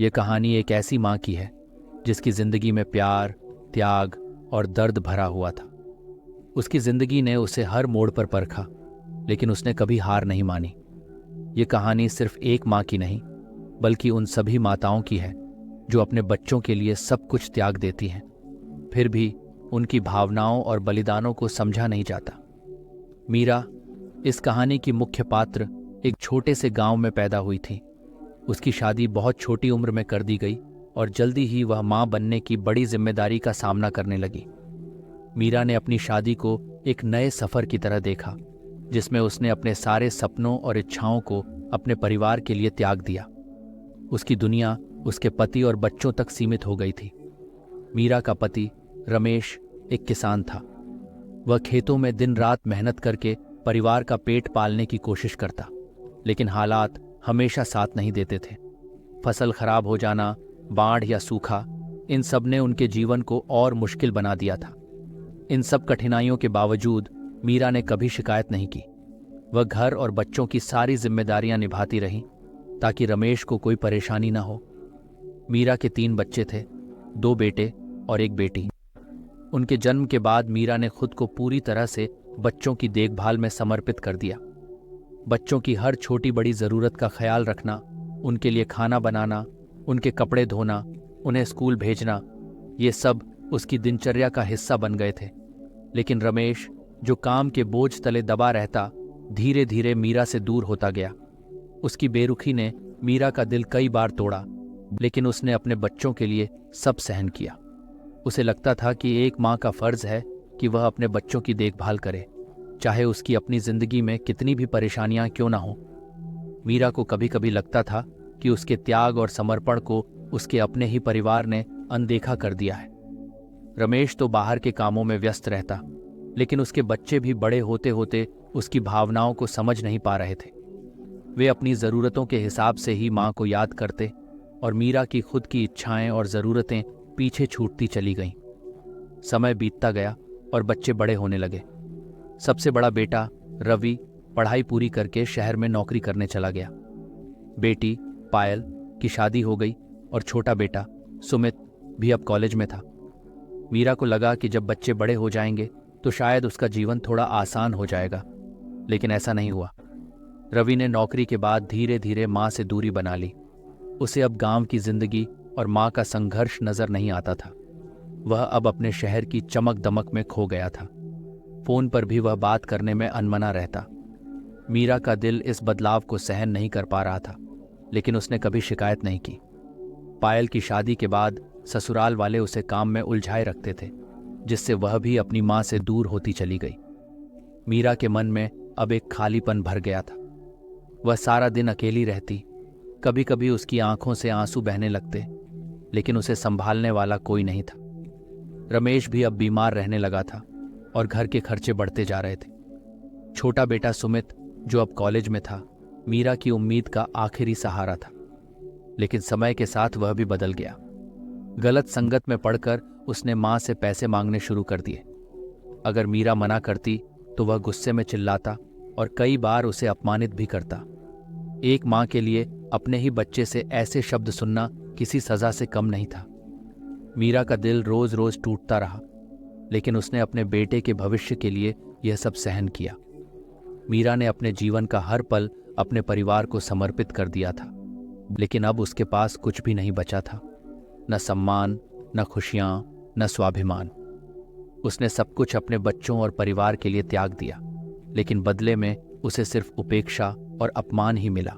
ये कहानी एक ऐसी माँ की है जिसकी जिंदगी में प्यार, त्याग और दर्द भरा हुआ था। उसकी जिंदगी ने उसे हर मोड़ पर परखा, लेकिन उसने कभी हार नहीं मानी। ये कहानी सिर्फ एक माँ की नहीं, बल्कि उन सभी माताओं की है जो अपने बच्चों के लिए सब कुछ त्याग देती हैं, फिर भी उनकी भावनाओं और बलिदानों को समझा नहीं जाता। मीरा, इस कहानी की मुख्य पात्र, एक छोटे से गांव में पैदा हुई थी। उसकी शादी बहुत छोटी उम्र में कर दी गई और जल्दी ही वह मां बनने की बड़ी जिम्मेदारी का सामना करने लगी। मीरा ने अपनी शादी को एक नए सफर की तरह देखा, जिसमें उसने अपने सारे सपनों और इच्छाओं को अपने परिवार के लिए त्याग दिया। उसकी दुनिया उसके पति और बच्चों तक सीमित हो गई थी। मीरा का पति रमेश एक किसान था। वह खेतों में दिन रात मेहनत करके परिवार का पेट पालने की कोशिश करता, लेकिन हालात हमेशा साथ नहीं देते थे। फसल खराब हो जाना, बाढ़ या सूखा, इन सब ने उनके जीवन को और मुश्किल बना दिया था। इन सब कठिनाइयों के बावजूद मीरा ने कभी शिकायत नहीं की। वह घर और बच्चों की सारी जिम्मेदारियां निभाती रही ताकि रमेश को कोई परेशानी ना हो। मीरा के 3 बच्चे थे, 2 बेटे और 1 बेटी। उनके जन्म के बाद मीरा ने खुद को पूरी तरह से बच्चों की देखभाल में समर्पित कर दिया। बच्चों की हर छोटी बड़ी ज़रूरत का ख्याल रखना, उनके लिए खाना बनाना, उनके कपड़े धोना, उन्हें स्कूल भेजना, ये सब उसकी दिनचर्या का हिस्सा बन गए थे। लेकिन रमेश, जो काम के बोझ तले दबा रहता, धीरे धीरे मीरा से दूर होता गया। उसकी बेरुखी ने मीरा का दिल कई बार तोड़ा, लेकिन उसने अपने बच्चों के लिए सब सहन किया। उसे लगता था कि एक माँ का फर्ज है कि वह अपने बच्चों की देखभाल करे, चाहे उसकी अपनी जिंदगी में कितनी भी परेशानियां क्यों ना हो। मीरा को कभी कभी लगता था कि उसके त्याग और समर्पण को उसके अपने ही परिवार ने अनदेखा कर दिया है। रमेश तो बाहर के कामों में व्यस्त रहता, लेकिन उसके बच्चे भी बड़े होते होते उसकी भावनाओं को समझ नहीं पा रहे थे। वे अपनी ज़रूरतों के हिसाब से ही माँ को याद करते और मीरा की खुद की इच्छाएं और ज़रूरतें पीछे छूटती चली गईं। समय बीतता गया और बच्चे बड़े होने लगे। सबसे बड़ा बेटा रवि पढ़ाई पूरी करके शहर में नौकरी करने चला गया। बेटी पायल की शादी हो गई और छोटा बेटा सुमित भी अब कॉलेज में था। मीरा को लगा कि जब बच्चे बड़े हो जाएंगे तो शायद उसका जीवन थोड़ा आसान हो जाएगा, लेकिन ऐसा नहीं हुआ। रवि ने नौकरी के बाद धीरे धीरे माँ से दूरी बना ली। उसे अब गांव की जिंदगी और माँ का संघर्ष नजर नहीं आता था। वह अब अपने शहर की चमक दमक में खो गया था। फोन पर भी वह बात करने में अनमना रहता। मीरा का दिल इस बदलाव को सहन नहीं कर पा रहा था, लेकिन उसने कभी शिकायत नहीं की। पायल की शादी के बाद ससुराल वाले उसे काम में उलझाए रखते थे, जिससे वह भी अपनी माँ से दूर होती चली गई। मीरा के मन में अब एक खालीपन भर गया था। वह सारा दिन अकेली रहती। कभी कभी उसकी आंखों से आंसू बहने लगते, लेकिन उसे संभालने वाला कोई नहीं था। रमेश भी अब बीमार रहने लगा था और घर के खर्चे बढ़ते जा रहे थे। छोटा बेटा सुमित, जो अब कॉलेज में था, मीरा की उम्मीद का आखिरी सहारा था। लेकिन समय के साथ वह भी बदल गया। गलत संगत में पड़कर उसने माँ से पैसे मांगने शुरू कर दिए। अगर मीरा मना करती तो वह गुस्से में चिल्लाता और कई बार उसे अपमानित भी करता। एक माँ के लिए अपने ही बच्चे से ऐसे शब्द सुनना किसी सजा से कम नहीं था। मीरा का दिल रोज रोज टूटता रहा, लेकिन उसने अपने बेटे के भविष्य के लिए यह सब सहन किया। मीरा ने अपने जीवन का हर पल अपने परिवार को समर्पित कर दिया था, लेकिन अब उसके पास कुछ भी नहीं बचा था। न सम्मान, न खुशियां, न स्वाभिमान। उसने सब कुछ अपने बच्चों और परिवार के लिए त्याग दिया, लेकिन बदले में उसे सिर्फ उपेक्षा और अपमान ही मिला।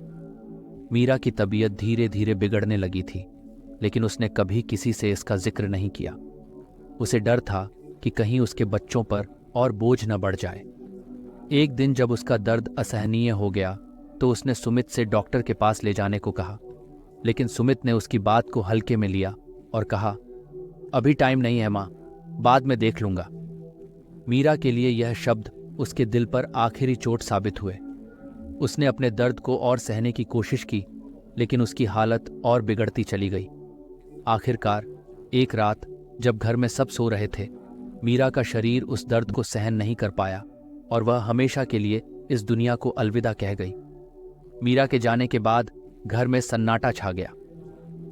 मीरा की तबीयत धीरे धीरे बिगड़ने लगी थी, लेकिन उसने कभी किसी से इसका जिक्र नहीं किया। उसे डर था कि कहीं उसके बच्चों पर और बोझ न बढ़ जाए। एक दिन जब उसका दर्द असहनीय हो गया तो उसने सुमित से डॉक्टर के पास ले जाने को कहा, लेकिन सुमित ने उसकी बात को हल्के में लिया और कहा, अभी टाइम नहीं है माँ, बाद में देख लूंगा। मीरा के लिए यह शब्द उसके दिल पर आखिरी चोट साबित हुए। उसने अपने दर्द को और सहने की कोशिश की, लेकिन उसकी हालत और बिगड़ती चली गई। आखिरकार एक रात जब घर में सब सो रहे थे, मीरा का शरीर उस दर्द को सहन नहीं कर पाया और वह हमेशा के लिए इस दुनिया को अलविदा कह गई। मीरा के जाने के बाद घर में सन्नाटा छा गया।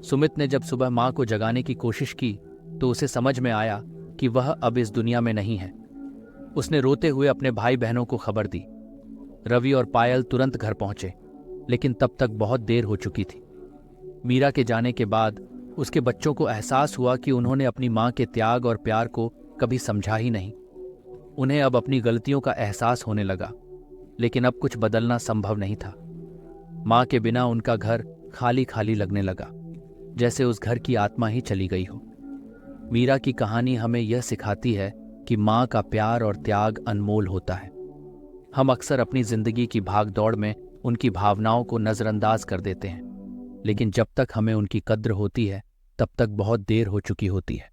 सुमित ने जब सुबह मां को जगाने की कोशिश की तो उसे समझ में आया कि वह अब इस दुनिया में नहीं है। उसने रोते हुए अपने भाई बहनों को खबर दी। रवि और पायल तुरंत घर पहुंचे, लेकिन तब तक बहुत देर हो चुकी थी। मीरा के जाने के बाद उसके बच्चों को एहसास हुआ कि उन्होंने अपनी मां के त्याग और प्यार को कभी समझा ही नहीं। उन्हें अब अपनी गलतियों का एहसास होने लगा, लेकिन अब कुछ बदलना संभव नहीं था। मां के बिना उनका घर खाली खाली लगने लगा, जैसे उस घर की आत्मा ही चली गई हो। मीरा की कहानी हमें यह सिखाती है कि मां का प्यार और त्याग अनमोल होता है। हम अक्सर अपनी जिंदगी की भागदौड़ में उनकी भावनाओं को नजरअंदाज कर देते हैं, लेकिन जब तक हमें उनकी कद्र होती है तब तक बहुत देर हो चुकी होती है।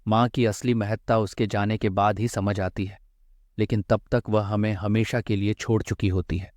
मां की असली महत्ता उसके जाने के बाद ही समझ आती है, लेकिन तब तक वह हमें हमेशा के लिए छोड़ चुकी होती है।